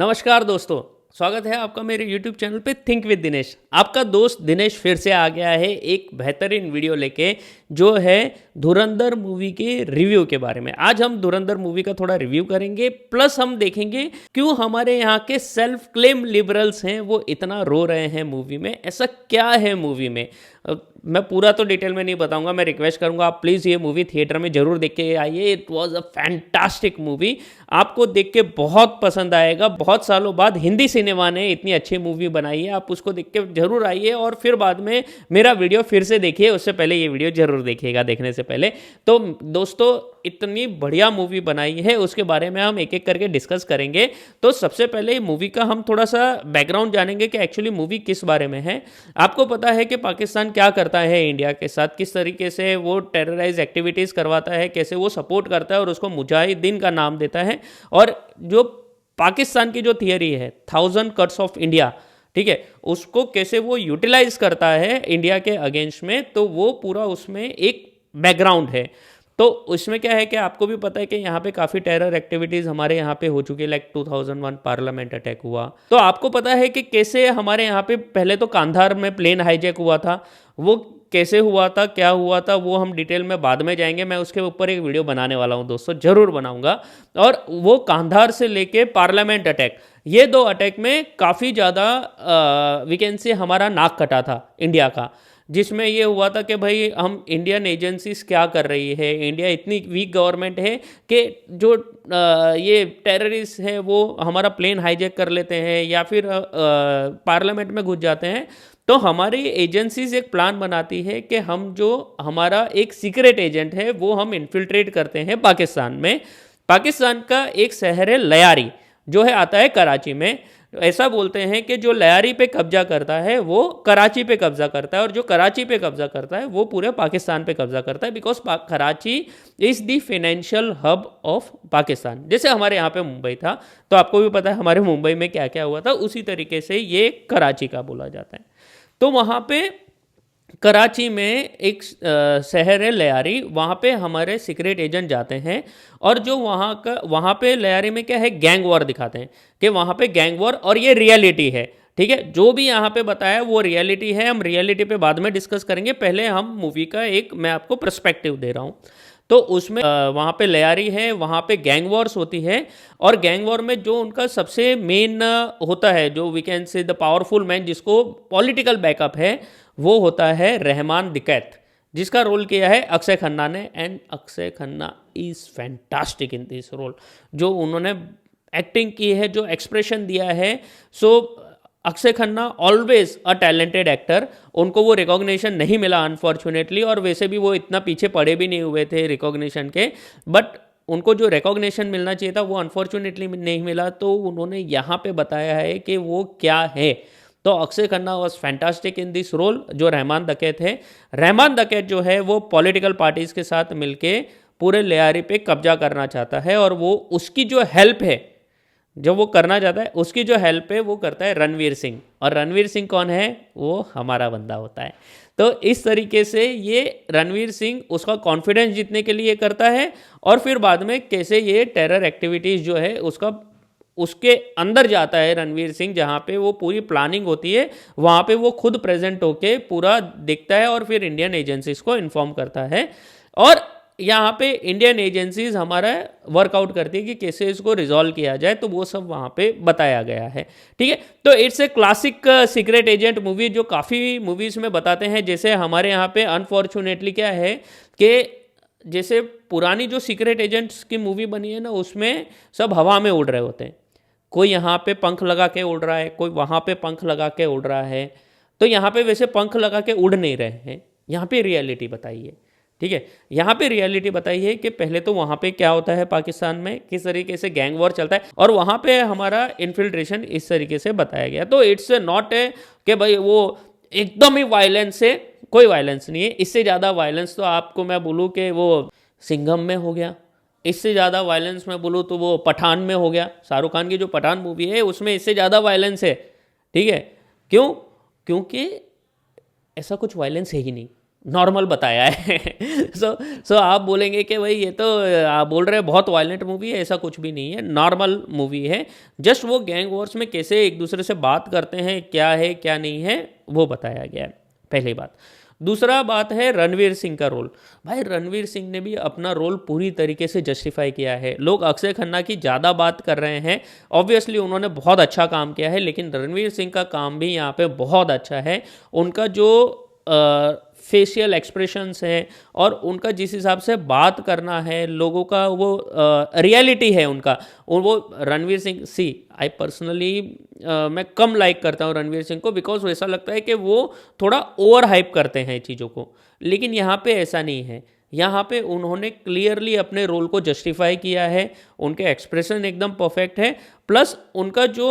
नमस्कार दोस्तों, स्वागत है आपका मेरे YouTube चैनल पे थिंक विद दिनेश। आपका दोस्त दिनेश फिर से आ गया है एक बेहतरीन वीडियो लेके, जो है धुरंधर मूवी के रिव्यू के बारे में। आज हम धुरंधर मूवी का थोड़ा रिव्यू करेंगे, प्लस हम देखेंगे क्यों हमारे यहाँ के सेल्फ क्लेम लिबरल्स हैं वो इतना रो रहे हैं मूवी में। ऐसा क्या है मूवी में, मैं पूरा तो डिटेल में नहीं बताऊंगा। मैं रिक्वेस्ट करूंगा आप प्लीज़ ये मूवी थिएटर में जरूर देख के आइए। It was a fantastic movie, आपको देख के बहुत पसंद आएगा। बहुत सालों बाद हिंदी सिनेमा ने इतनी अच्छी मूवी बनाई है, आप उसको देख के जरूर आइए और फिर बाद में मेरा वीडियो फिर से देखिए। उससे पहले ये वीडियो जरूर देखिएगा देखने से पहले। तो दोस्तों, इतनी बढ़िया मूवी बनाई है, उसके बारे में हम एक एक करके डिस्कस करेंगे। तो सबसे पहले मूवी का हम थोड़ा सा बैकग्राउंड जानेंगे कि एक्चुअली मूवी किस बारे में है। आपको पता है कि पाकिस्तान क्या करता है इंडिया के साथ, किस तरीके से वो टेरराइज एक्टिविटीज़ करवाता है, कैसे वो सपोर्ट करता है और उसको मुजाहिदीन का नाम देता है। और जो पाकिस्तान की जो थियरी है 1000 कट्स ऑफ इंडिया, ठीक है, उसको कैसे वो यूटिलाइज करता है इंडिया के अगेंस्ट में, तो वो पूरा उसमें एक बैकग्राउंड है। तो उसमें क्या है कि आपको भी पता है कि यहाँ पे काफ़ी टेरर एक्टिविटीज़ हमारे यहाँ पे हो चुकी है। लाइक 2001 पार्लियामेंट अटैक हुआ, तो आपको पता है कि कैसे हमारे यहाँ पे पहले तो कांधार में प्लेन हाईजैक हुआ था। वो कैसे हुआ था, क्या हुआ था, वो हम डिटेल में बाद में जाएंगे। मैं उसके ऊपर एक वीडियो बनाने वाला हूँ दोस्तों, ज़रूर बनाऊँगा। और वो कांधार से लेके पार्लियामेंट अटैक, ये दो अटैक में काफ़ी ज़्यादा वी कैन से हमारा नाक कटा था इंडिया का, जिसमें ये हुआ था कि भाई हम इंडियन एजेंसीज क्या कर रही है। इंडिया इतनी वीक गवर्नमेंट है कि जो ये टेररिस्ट है वो हमारा प्लेन हाईजैक कर लेते हैं या फिर पार्लियामेंट में घुस जाते हैं। तो हमारी एजेंसीज एक प्लान बनाती है कि हम जो हमारा एक सीक्रेट एजेंट है वो हम इन्फिल्ट्रेट करते हैं पाकिस्तान में। पाकिस्तान का एक शहर है लयारी, जो है आता है कराची में। ऐसा बोलते हैं कि जो लयारी पे कब्जा करता है वो कराची पे कब्जा करता है, और जो कराची पे कब्जा करता है वो पूरे पाकिस्तान पे कब्जा करता है। Because Karachi is the financial hub of Pakistan. जैसे हमारे यहाँ पे मुंबई था, तो आपको भी पता है हमारे मुंबई में क्या क्या हुआ था, उसी तरीके से ये कराची का बोला जाता है। तो वहाँ पे कराची में एक शहर है लयारी, वहाँ पे हमारे सीक्रेट एजेंट जाते हैं। और जो वहाँ पे लयारी में क्या है, गैंग वॉर दिखाते हैं कि वहाँ पे गैंग वॉर, और ये रियलिटी है। ठीक है, जो भी यहाँ पे बताया वो रियलिटी है। हम रियलिटी पे बाद में डिस्कस करेंगे, पहले हम मूवी का एक मैं आपको पर्सपेक्टिव दे रहा हूँ। तो उसमें वहाँ पे लयारी है, वहाँ पे गैंग वॉर्स होती है। और गैंग वॉर में जो उनका सबसे मेन होता है, जो we can say the powerful man, जिसको पॉलिटिकल बैकअप है, वो होता है रहमान दिकैत, जिसका रोल किया है अक्षय खन्ना ने। And Akshaye Khanna is fantastic in this role. जो उन्होंने एक्टिंग की है, जो एक्सप्रेशन दिया है, so Akshaye Khanna always a talented actor. उनको वो रिकॉग्निशन नहीं मिला अनफॉर्चुनेटली, और वैसे भी वो इतना पीछे पड़े भी नहीं हुए थे रिकॉग्निशन के, बट उनको जो रिकॉग्निशन मिलना चाहिए था वो अनफॉर्चुनेटली नहीं मिला। तो उन्होंने यहाँ पे बताया है कि वो क्या है। तो Akshaye Khanna was fantastic in this role. जो रहमान दकैत है, रहमान दकैत जो है वो पॉलिटिकल पार्टीज़ के साथ मिलके पूरे लयारी पे कब्जा करना चाहता है, और वो उसकी जो हेल्प है, जो वो करना चाहता है, उसकी जो हेल्प है वो करता है रणवीर सिंह। और रणवीर सिंह कौन है, वो हमारा बंदा होता है। तो इस तरीके से ये रणवीर सिंह उसका कॉन्फिडेंस जीतने के लिए करता है, और फिर बाद में कैसे ये टेरर एक्टिविटीज़ जो है उसके अंदर जाता है रणवीर सिंह, जहाँ पे वो पूरी प्लानिंग होती है वहाँ पे वो खुद प्रेजेंट होके पूरा देखता है, और फिर इंडियन एजेंसीज को इन्फॉर्म करता है। और यहाँ पे इंडियन एजेंसीज हमारा वर्कआउट करती है कि कैसे इसको रिजॉल्व किया जाए, तो वो सब वहाँ पे बताया गया है। ठीक है, तो it's a classic secret agent movie, जो काफ़ी मूवीज़ में बताते हैं। जैसे हमारे यहाँ पे अनफॉर्चुनेटली क्या है कि जैसे पुरानी जो सीक्रेट एजेंट्स की मूवी बनी है ना, उसमें सब हवा में उड़ रहे होते हैं। कोई यहाँ पे पंख लगा के उड़ रहा है, कोई वहाँ पे पंख लगा के उड़ रहा है। तो यहाँ पे वैसे पंख लगा के उड़ नहीं रहे हैं, यहाँ पे रियलिटी बताइए। ठीक है, यहाँ पे रियलिटी बताई है कि पहले तो वहाँ पे क्या होता है पाकिस्तान में, किस तरीके से गैंग वॉर चलता है, और वहाँ पे हमारा इन्फिल्ट्रेशन इस तरीके से बताया गया। तो इट्स नॉट है कि भाई वो एकदम ही वायलेंस है, कोई वायलेंस नहीं है। इससे ज़्यादा वायलेंस तो आपको मैं बोलूँ कि वो सिंघम में हो गया, इससे ज़्यादा वायलेंस मैं बोलूँ तो वो पठान में हो गया। शाहरुख खान की जो पठान मूवी है उसमें इससे ज़्यादा वायलेंस है। ठीक है, क्यों? क्योंकि ऐसा कुछ वायलेंस है ही नहीं। नॉर्मल बताया है। सो आप बोलेंगे कि भाई ये तो आप बोल रहे हैं बहुत वायलेंट मूवी है, ऐसा कुछ भी नहीं है, नॉर्मल मूवी है। जस्ट वो गैंग वॉर्स में कैसे एक दूसरे से बात करते हैं, क्या है क्या नहीं है, वो बताया गया है, पहली बात। दूसरा बात है रणवीर सिंह का रोल। भाई रणवीर सिंह ने भी अपना रोल पूरी तरीके से जस्टिफाई किया है। लोग अक्षय खन्ना की ज़्यादा बात कर रहे हैं, ऑब्वियसली उन्होंने बहुत अच्छा काम किया है, लेकिन रणवीर सिंह का काम भी यहाँ पे बहुत अच्छा है। उनका जो फेशियल एक्सप्रेशंस हैं और उनका जिस हिसाब से बात करना है लोगों का, वो रियलिटी है उनका। वो रणवीर सिंह आई पर्सनली मैं कम लाइक करता हूँ रणवीर सिंह को, बिकॉज ऐसा लगता है कि वो थोड़ा ओवर हाइप करते हैं चीज़ों को, लेकिन यहाँ पे ऐसा नहीं है। यहाँ पे उन्होंने क्लियरली अपने रोल को जस्टिफाई किया है, उनके एक्सप्रेशन एकदम परफेक्ट है, प्लस उनका जो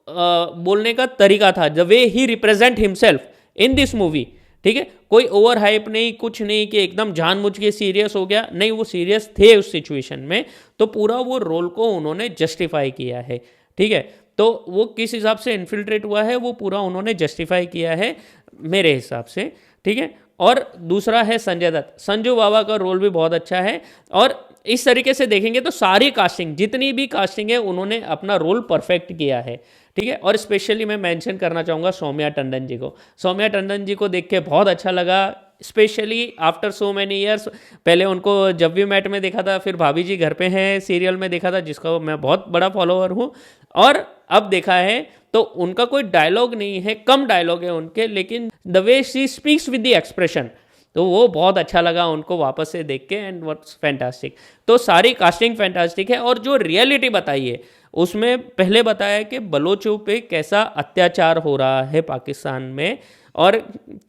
बोलने का तरीका था, the way he represent himself in this movie, ठीक है, कोई ओवर हाइप नहीं, कुछ नहीं कि एकदम जानबूझ के सीरियस हो गया, नहीं, वो सीरियस थे उस सिचुएशन में, तो पूरा वो रोल को उन्होंने जस्टिफाई किया है, ठीक है। तो वो किस हिसाब से इन्फिल्ट्रेट हुआ है वो पूरा उन्होंने जस्टिफाई किया है मेरे हिसाब से, ठीक है। और दूसरा है संजय दत्त, संजू बाबा का रोल भी बहुत अच्छा है। और इस तरीके से देखेंगे तो सारी कास्टिंग, जितनी भी कास्टिंग है, उन्होंने अपना रोल परफेक्ट किया है, ठीक है। और स्पेशली मैं मेंशन करना चाहूँगा सौम्या टंडन जी को। सौम्या टंडन जी को देख के बहुत अच्छा लगा, specially after so many years. पहले उनको जब वी मेट में देखा था, फिर भाभी जी घर पे हैं सीरियल में देखा था, जिसका मैं बहुत बड़ा फॉलोअर हूँ, और अब देखा है तो उनका कोई डायलॉग नहीं है, कम डायलॉग है उनके, लेकिन the way she speaks with the expression, तो वो बहुत अच्छा लगा उनको वापस से देख के, एंड व्हाट्स फैंटास्टिक। तो सारी कास्टिंग फैंटास्टिक है। और जो रियलिटी बताई है उसमें पहले बताया कि बलोचों पे कैसा अत्याचार हो रहा है पाकिस्तान में, और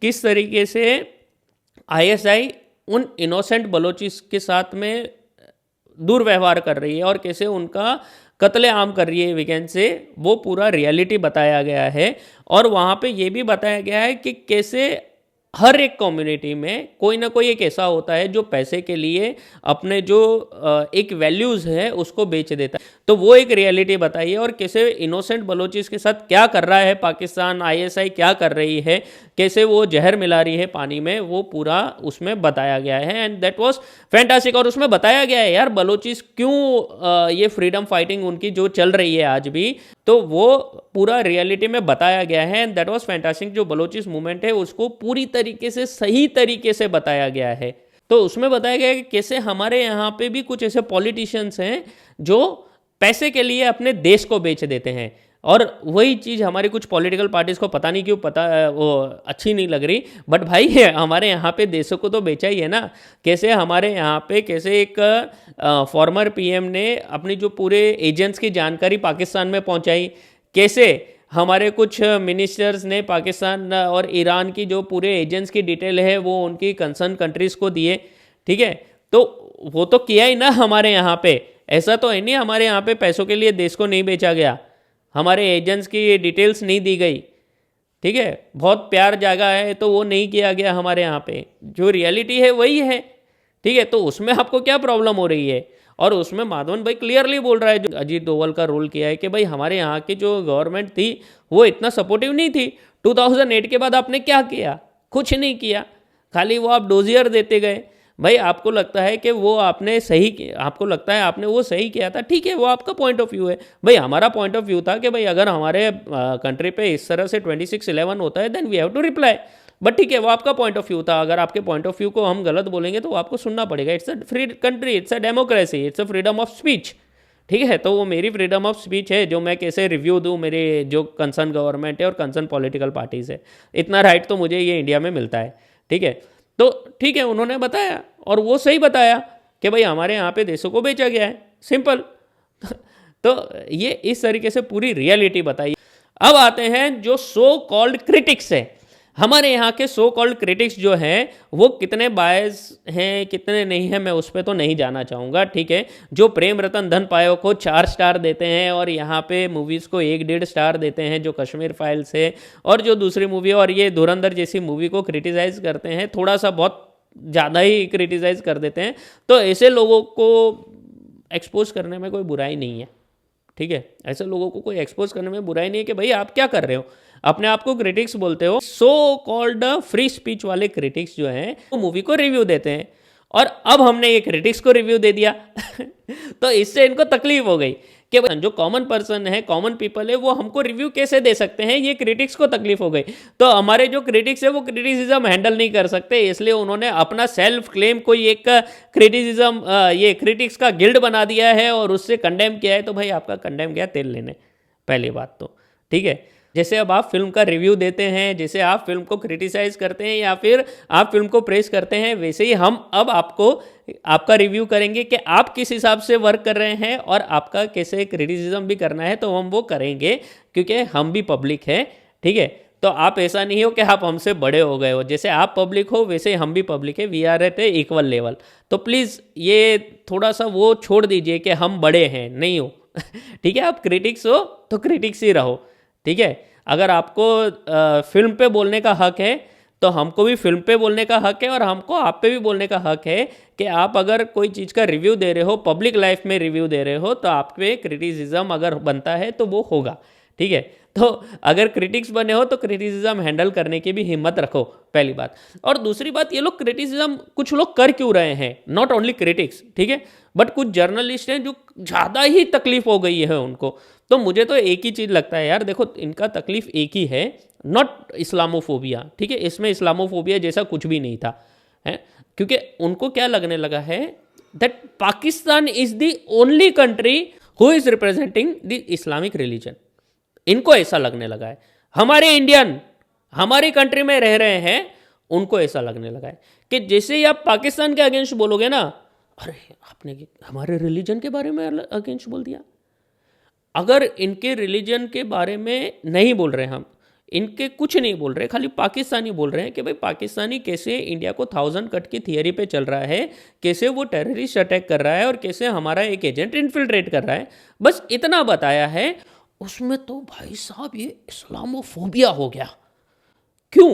किस तरीके से आईएसआई उन इनोसेंट बलोचिस के साथ में दुर्व्यवहार कर रही है और कैसे उनका कत्लेआम कर रही है वीकेंड से, वो पूरा रियलिटी बताया गया है। और वहाँ पे ये भी बताया गया है कि कैसे हर एक कम्युनिटी में कोई ना कोई एक ऐसा होता है जो पैसे के लिए अपने जो एक वैल्यूज़ है उसको बेच देता है, तो वो एक रियलिटी बताई है। और कैसे इनोसेंट बलोचिस के साथ क्या कर रहा है पाकिस्तान, आईएसआई क्या कर रही है, कैसे वो जहर मिला रही है पानी में, वो पूरा उसमें बताया गया है, एंड दैट वाज फैंटास्टिक। और उसमें बताया गया है यार बलोचिस क्यों ये फ्रीडम फाइटिंग उनकी जो चल रही है आज भी, तो वो पूरा रियलिटी में बताया गया है, एंड दैट वाज फैंटास्टिक। जो बलोचिस मूवमेंट है उसको पूरी तरीके से सही तरीके से बताया गया है। तो उसमें बताया गया है कि कैसे हमारे यहाँ पे भी कुछ ऐसे पॉलिटिशियंस हैं जो पैसे के लिए अपने देश को बेच देते हैं, और वही चीज़ हमारी कुछ पॉलिटिकल पार्टीज़ को पता नहीं क्यों वो अच्छी नहीं लग रही। बट भाई हमारे यहाँ पे देशों को तो बेचा ही है ना। कैसे हमारे यहाँ पे कैसे एक फॉर्मर पीएम ने अपनी जो पूरे एजेंट्स की जानकारी पाकिस्तान में पहुँचाई, कैसे हमारे कुछ मिनिस्टर्स ने पाकिस्तान और ईरान की जो पूरे एजेंट्स की डिटेल है वो उनकी कंसर्न कंट्रीज़ को दिए, ठीक है। तो वो तो किया ही ना हमारे यहाँ पे, ऐसा तो है नहीं हमारे यहाँ पे पैसों के लिए देश को नहीं बेचा गया, हमारे एजेंट्स की डिटेल्स नहीं दी गई, ठीक है। बहुत प्यार जागा है तो वो नहीं किया गया हमारे यहाँ पे, जो रियलिटी है वही है, ठीक है। तो उसमें आपको क्या प्रॉब्लम हो रही है। और उसमें माधवन भाई क्लियरली बोल रहा है, जो अजीत डोवल का रोल किया है, कि भाई हमारे यहाँ की जो गवर्नमेंट थी वो इतना सपोर्टिव नहीं थी। 2008 के बाद आपने क्या किया? कुछ नहीं किया, खाली वो आप डोजियर देते गए। भाई आपको लगता है कि वो आपने सही किया, आपको लगता है आपने वो सही किया था, ठीक है, वो आपका पॉइंट ऑफ व्यू है। भाई हमारा पॉइंट ऑफ व्यू था कि भाई अगर हमारे कंट्री पे इस तरह से 26/11 होता है then we have to reply. But ठीक है, वो आपका पॉइंट ऑफ व्यू था, अगर आपके पॉइंट ऑफ व्यू को हम गलत बोलेंगे तो वो आपको सुनना पड़ेगा। It's a free country, it's a democracy, it's a freedom of speech, ठीक है। तो वो मेरी फ्रीडम ऑफ स्पीच है, जो मैं कैसे रिव्यू दूँ मेरे जो कंसर्न गवर्नमेंट है और कंसर्न पॉलिटिकल पार्टीज़ है, इतना राइट तो मुझे ये इंडिया में मिलता है, ठीक है। तो ठीक है, उन्होंने बताया और वो सही बताया कि भाई हमारे यहाँ पे देशों को बेचा गया है, सिंपल। तो ये इस तरीके से पूरी रियलिटी बताई। अब आते हैं जो सो कॉल्ड क्रिटिक्स है, हमारे यहाँ के सो कॉल्ड क्रिटिक्स जो हैं वो कितने बायस हैं कितने नहीं हैं मैं उस पर तो नहीं जाना चाहूँगा, ठीक है। जो प्रेम रतन धन पायो को 4 स्टार देते हैं और यहाँ पे मूवीज़ को 1-1.5 स्टार देते हैं, जो कश्मीर फाइल्स है और जो दूसरी मूवी और ये धुरंधर जैसी मूवी को क्रिटिसाइज़ करते हैं, थोड़ा सा बहुत ज़्यादा ही क्रिटिसाइज़ कर देते हैं, तो ऐसे लोगों को एक्सपोज करने में कोई बुराई नहीं है, ठीक है, ऐसे लोगों को कोई एक्सपोज करने में बुराई नहीं है कि भाई आप क्या कर रहे हो, अपने आप को क्रिटिक्स बोलते हो। सो कॉल्ड फ्री स्पीच वाले क्रिटिक्स जो हैं वो मूवी को रिव्यू देते हैं, और अब हमने ये क्रिटिक्स को रिव्यू दे दिया तो इससे इनको तकलीफ हो गई कि जो कॉमन पर्सन है, कॉमन पीपल है, वो हमको रिव्यू कैसे दे सकते हैं, ये क्रिटिक्स को तकलीफ हो गई। तो हमारे जो क्रिटिक्स है वो क्रिटिसिज्म हैंडल नहीं कर सकते, इसलिए उन्होंने अपना सेल्फ क्लेम कोई एक क्रिटिसिज्म ये क्रिटिक्स का गिल्ड बना दिया है और उससे कंडेम किया है। तो भाई आपका कंडेम गया तेल लेने, पहली बात तो, ठीक है। जैसे अब आप फिल्म का रिव्यू देते हैं, जैसे आप फिल्म को क्रिटिसाइज करते हैं या फिर आप फिल्म को प्रेस करते हैं, वैसे ही हम अब आपको आपका रिव्यू करेंगे कि आप किस हिसाब से वर्क कर रहे हैं और आपका कैसे क्रिटिसिज्म भी करना है, तो हम वो करेंगे क्योंकि हम भी पब्लिक हैं, ठीक है। तो आप ऐसा नहीं हो कि आप हमसे बड़े हो गए हो, जैसे आप पब्लिक हो वैसे हम भी पब्लिक है, we are at a equal level. तो प्लीज़ ये थोड़ा सा वो छोड़ दीजिए कि हम बड़े हैं, नहीं हो ठीक है। आप क्रिटिक्स हो तो क्रिटिक्स ही रहो, ठीक है। अगर आपको फिल्म पे बोलने का हक है तो हमको भी फिल्म पे बोलने का हक है, और हमको आप पे भी बोलने का हक है कि आप अगर कोई चीज़ का रिव्यू दे रहे हो, पब्लिक लाइफ में रिव्यू दे रहे हो, तो आप पे क्रिटिसिज्म अगर बनता है तो वो होगा, ठीक है। तो अगर क्रिटिक्स बने हो तो क्रिटिसिज्म हैंडल करने की भी हिम्मत रखो, पहली बात। और दूसरी बात, ये लोग क्रिटिसिज्म कुछ लोग कर क्यों रहे हैं, नॉट ओनली क्रिटिक्स, ठीक है, बट कुछ जर्नलिस्ट हैं जो ज़्यादा ही तकलीफ हो गई है उनको। तो मुझे तो एक ही चीज़ लगता है यार, देखो इनका तकलीफ एक ही है, नॉट इस्लामोफोबिया, ठीक है। इसमें इस्लामोफोबिया जैसा कुछ भी नहीं था, है, क्योंकि उनको क्या लगने लगा है that Pakistan is the only country who is representing the Islamic religion. इनको ऐसा लगने लगा है, हमारे इंडियन हमारी कंट्री में रह रहे हैं, उनको ऐसा लगने लगा है कि जैसे ही आप पाकिस्तान के अगेंस्ट बोलोगे ना, अरे आपने हमारे रिलीजन के बारे में अगेंस्ट बोल दिया। अगर इनके रिलीजन के बारे में नहीं बोल रहे, हम इनके कुछ नहीं बोल रहे, खाली पाकिस्तानी बोल रहे हैं कि भाई पाकिस्तानी कैसे इंडिया को 1000 कट की थियरी पे चल रहा है, कैसे वो टेररिस्ट अटैक कर रहा है और कैसे हमारा एक एजेंट इन्फिल्ट्रेट कर रहा है, बस इतना बताया है। उसमें तो भाई साहब ये इस्लामोफोबिया हो गया। क्यों?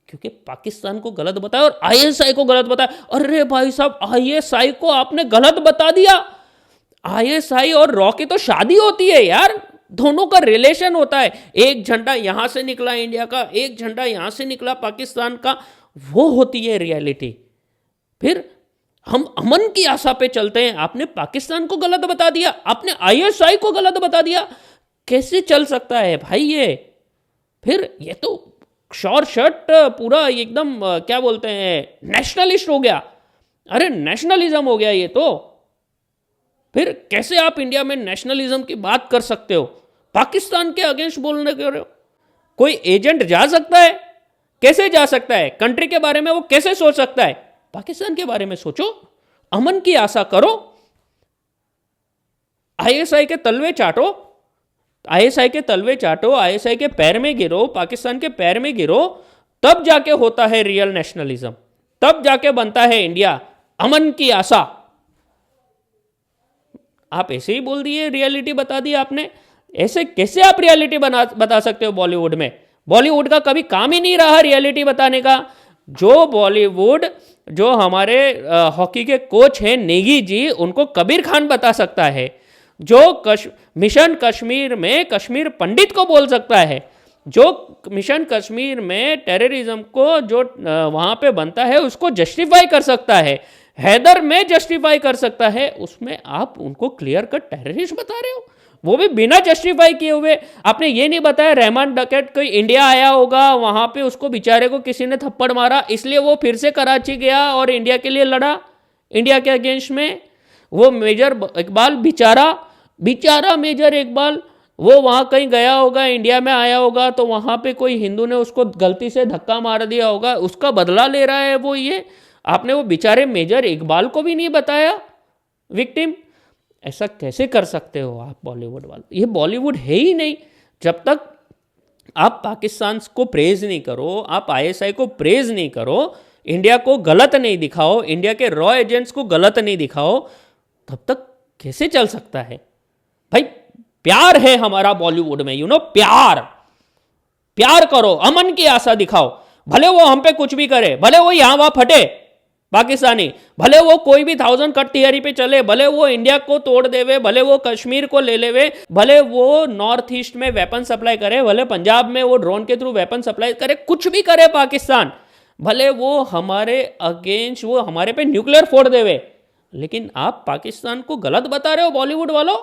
क्योंकि पाकिस्तान को गलत बताया और आईएसआई को गलत बताया। अरे भाई साहब, आईएसआई को आपने गलत बता दिया। आईएसआई और रॉ की तो शादी होती है यार, दोनों का रिलेशन होता है, एक झंडा यहां से निकला इंडिया का, एक झंडा यहां से निकला पाकिस्तान का, वो होती है रियलिटी। फिर हम अमन की आशा पे चलते हैं, आपने पाकिस्तान को गलत बता दिया, आपने आईएसआई को गलत बता दिया, कैसे चल सकता है भाई ये? फिर ये तो शॉर्ट शर्ट पूरा एकदम क्या बोलते हैं, नेशनलिस्ट हो गया। अरे नेशनलिज्म हो गया ये तो। फिर कैसे आप इंडिया में नेशनलिज्म की बात कर सकते हो, पाकिस्तान के अगेंस्ट बोलने के रहे हो? कोई एजेंट जा सकता है? कैसे जा सकता है? कंट्री के बारे में वो कैसे सोच सकता है? पाकिस्तान के बारे में सोचो, अमन की आशा करो, आईएसआई के तलवे चाटो, आईएसआई के तलवे चाटो, आईएसआई के पैर में गिरो, पाकिस्तान के पैर में गिरो, तब जाके होता है रियल नेशनलिज्म, तब जाके बनता है इंडिया। अमन की आशा आप ऐसे ही बोल दिए, रियलिटी बता दी आपने। ऐसे कैसे आप रियलिटी बता सकते हो? बॉलीवुड में, बॉलीवुड का कभी काम ही नहीं रहा रियलिटी बताने का। जो बॉलीवुड, जो हमारे हॉकी के कोच हैं नेगी जी, उनको कबीर खान बता सकता है। जो मिशन कश्मीर में कश्मीर पंडित को बोल सकता है, जो मिशन कश्मीर में टेररिज्म को जो वहाँ पे बनता है उसको जस्टिफाई कर सकता है, हैदर में जस्टिफाई कर सकता है, उसमें आप उनको क्लियर कट टेररिस्ट बता रहे हो, वो भी बिना जस्टिफाई किए हुए। आपने ये नहीं बताया रहमान डकैत कोई इंडिया आया होगा, वहाँ पे उसको बेचारे को किसी ने थप्पड़ मारा, इसलिए वो फिर से कराची गया और इंडिया के लिए लड़ा, इंडिया के अगेंस्ट में। वो मेजर इकबाल बेचारा मेजर इकबाल, वो वहाँ कहीं गया होगा, इंडिया में आया होगा, तो वहाँ पे कोई हिंदू ने उसको गलती से धक्का मार दिया होगा, उसका बदला ले रहा है वो। ये आपने वो बेचारे मेजर इकबाल को भी नहीं बताया विक्टिम। ऐसा कैसे कर सकते हो आप बॉलीवुड वाले? ये बॉलीवुड है ही नहीं। जब तक आप पाकिस्तान को प्रेज नहीं करो, आप आईएसआई को प्रेज नहीं करो, इंडिया को गलत नहीं दिखाओ, इंडिया के रॉ एजेंट्स को गलत नहीं दिखाओ, तब तक कैसे चल सकता है भाई? प्यार है हमारा बॉलीवुड में, यू नो, प्यार करो, अमन की आशा दिखाओ, भले वो हम पे कुछ भी करे, भले वो यहां वहां फटे, पाकिस्तानी, भले वो कोई भी 1000 कट थियरी पे चले, भले वो इंडिया को तोड़ देवे, भले वो कश्मीर को ले लेवे, भले वो नॉर्थ ईस्ट में वेपन सप्लाई करे, भले पंजाब में वो ड्रोन के थ्रू वेपन सप्लाई करे, कुछ भी करे पाकिस्तान, भले वो हमारे अगेंस्ट, वो हमारे पे न्यूक्लियर फोड़ देवे, लेकिन आप पाकिस्तान को गलत बता रहे हो बॉलीवुड वालों।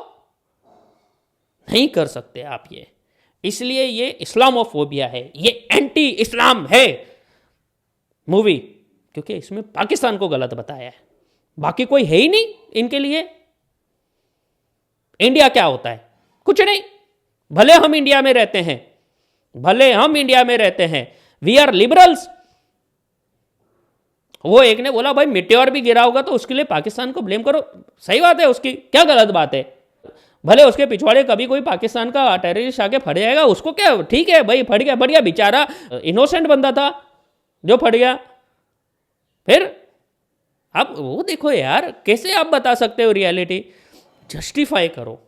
नहीं कर सकते आप ये। इसलिए ये इस्लामोफोबिया है, ये एंटी इस्लाम है मूवी, क्योंकि इसमें पाकिस्तान को गलत बताया है, बाकी कोई है ही नहीं इनके लिए। इंडिया क्या होता है? कुछ नहीं। भले हम इंडिया में रहते हैं, भले हम इंडिया में रहते हैं, वी आर लिबरल्स। वो एक ने बोला भाई मिट्योर भी गिरा होगा तो उसके लिए पाकिस्तान को ब्लेम करो, सही बात है, उसकी क्या गलत बात है? भले उसके पिछवाड़े कभी कोई पाकिस्तान का टेररिस्ट आके फट जाएगा, उसको क्या, ठीक है भाई, फट गया बेचारा, इनोसेंट बंदा था जो फट गया। फिर आप वो देखो यार, कैसे आप बता सकते हो रियलिटी? जस्टिफाई करो,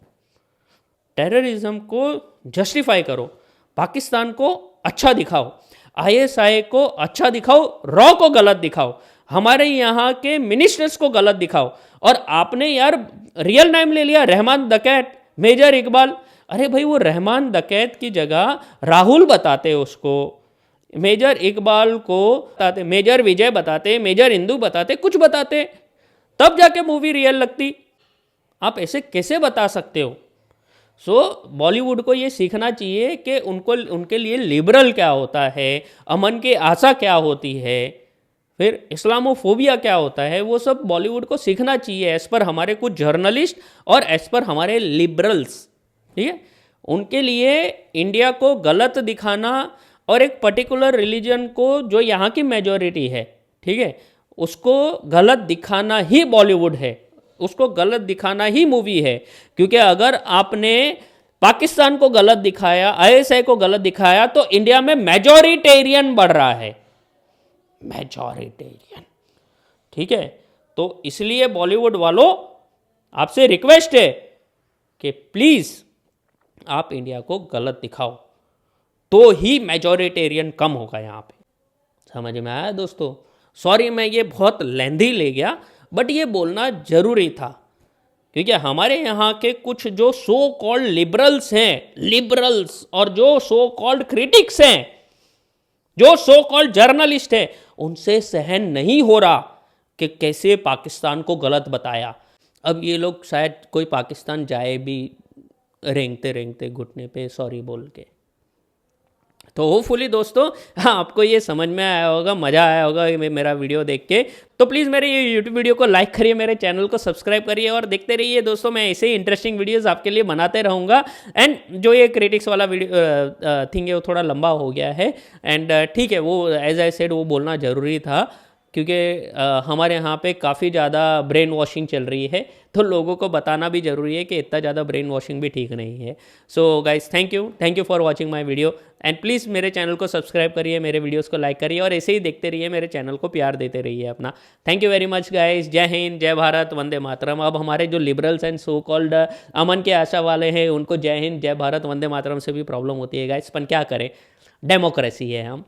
टेररिज्म को जस्टिफाई करो, पाकिस्तान को अच्छा दिखाओ, आईएसआई को अच्छा दिखाओ, रॉ को गलत दिखाओ, हमारे यहाँ के मिनिस्टर्स को गलत दिखाओ। और आपने यार रियल नाम ले लिया, रहमान डकैत, मेजर इकबाल। अरे भाई वो रहमान डकैत की जगह राहुल बताते उसको, मेजर इकबाल को बताते, मेजर विजय बताते, मेजर इंदू बताते, कुछ बताते, तब जाके मूवी रियल लगती। आप ऐसे कैसे बता सकते हो? बॉलीवुड को ये सीखना चाहिए कि उनके लिए लिबरल क्या होता है, अमन की आशा क्या होती है, फिर इस्लामोफोबिया क्या होता है, वो सब बॉलीवुड को सीखना चाहिए एज पर हमारे कुछ जर्नलिस्ट और एज पर हमारे लिबरल्स। ठीक है, उनके लिए इंडिया को गलत दिखाना और एक पर्टिकुलर रिलीजन को जो यहाँ की मेजॉरिटी है, ठीक है, उसको गलत दिखाना ही बॉलीवुड है, उसको गलत दिखाना ही मूवी है। क्योंकि अगर आपने पाकिस्तान को गलत दिखाया, आईएसआई को गलत दिखाया, तो इंडिया में मेजॉरिटेरियन बढ़ रहा है, मेजॉरिटेरियन। ठीक है, तो इसलिए बॉलीवुड वालों आपसे रिक्वेस्ट है कि प्लीज आप इंडिया को गलत दिखाओ, तो ही मेजॉरिटेरियन कम होगा यहाँ पे। समझ में आया दोस्तों? सॉरी मैं ये बहुत लेंथी ले गया, बट ये बोलना जरूरी था, क्योंकि हमारे यहाँ के कुछ जो सो कॉल्ड लिबरल्स हैं, लिबरल्स, और जो सो कॉल्ड क्रिटिक्स हैं, जो सो कॉल्ड जर्नलिस्ट हैं, उनसे सहन नहीं हो रहा कि कैसे पाकिस्तान को गलत बताया। अब ये लोग शायद कोई पाकिस्तान जाए भी रेंगते रेंगते घुटने पे सॉरी बोल के। तो होपफुली दोस्तों आपको ये समझ में आया होगा, मज़ा आया होगा मेरा वीडियो देख के। तो प्लीज़ मेरे ये यूट्यूब वीडियो को लाइक करिए, मेरे चैनल को सब्सक्राइब करिए और देखते रहिए दोस्तों। मैं ऐसे ही इंटरेस्टिंग वीडियोस आपके लिए बनाते रहूँगा। एंड जो ये क्रिटिक्स वाला वीडियो थिंग है वो थोड़ा लंबा हो गया है, एंड ठीक है, वो एज आई सेड वो बोलना ज़रूरी था, क्योंकि हमारे यहाँ पे काफ़ी ज़्यादा ब्रेन वॉशिंग चल रही है, तो लोगों को बताना भी ज़रूरी है कि इतना ज़्यादा ब्रेन वॉशिंग भी ठीक नहीं है। So guys thank you for watching my video, and please मेरे चैनल को सब्सक्राइब करिए, मेरे वीडियोस को लाइक करिए और ऐसे ही देखते रहिए, मेरे चैनल को प्यार देते रहिए अपना। Thank you very much guys. जय हिंद, जय भारत, वंदे मातरम। अब हमारे जो लिबरल्स एंड सो कॉल्ड अमन के आशा वाले हैं, उनको जय हिंद, जय भारत, वंदे मातरम से भी प्रॉब्लम होती है गाइस, पर क्या करें, डेमोक्रेसी है हम।